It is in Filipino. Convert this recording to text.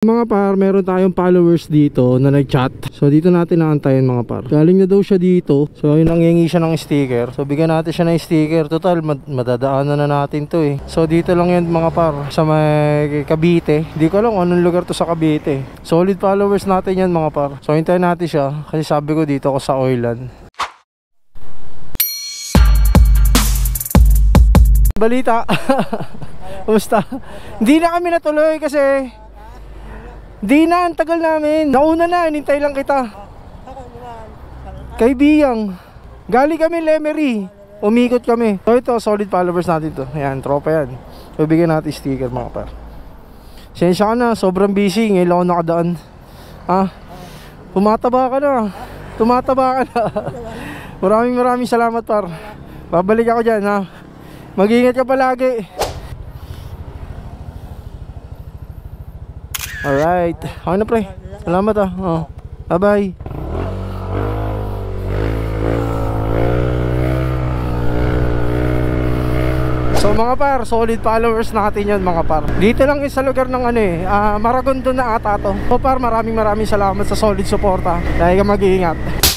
Mga par, meron tayong followers dito na nag-chat. So dito natin naantayin mga par. Galing na daw siya dito. So yun, nangingi siya ng sticker. So bigyan natin siya ng sticker. Total, madadaanan na natin to eh. So dito lang yun mga par, sa may Cavite. Hindi ko alam anong lugar to sa Cavite. Solid followers natin yan mga par. So hintayin natin siya. Kasi sabi ko dito ako sa Oilan. Balita. Kumusta? Hindi na kami natuloy kasi di na, ang tagal namin. Nauna na, hinintay lang kita. Kaibiyang. Gali kami Lemery. Umikot kami. So ito, solid followers natin to. Ayan, tropa yan. So bigyan natin sticker mga par. Sensya ka na, sobrang busy. Ngayon lang ako nakadaan. Ha? Tumataba ka na. Tumataba ka na. Maraming salamat par. Babalik ako dyan ha. Mag-ingat ka palagi. Alright. Okay na pre. Salamat ah. Oh. Bye bye. So mga par, solid followers natin yan mga par. Dito lang sa lugar ng ano eh, Maragondon na ata to. So par, maraming salamat sa solid suporta. Dahil ka mag-iingat.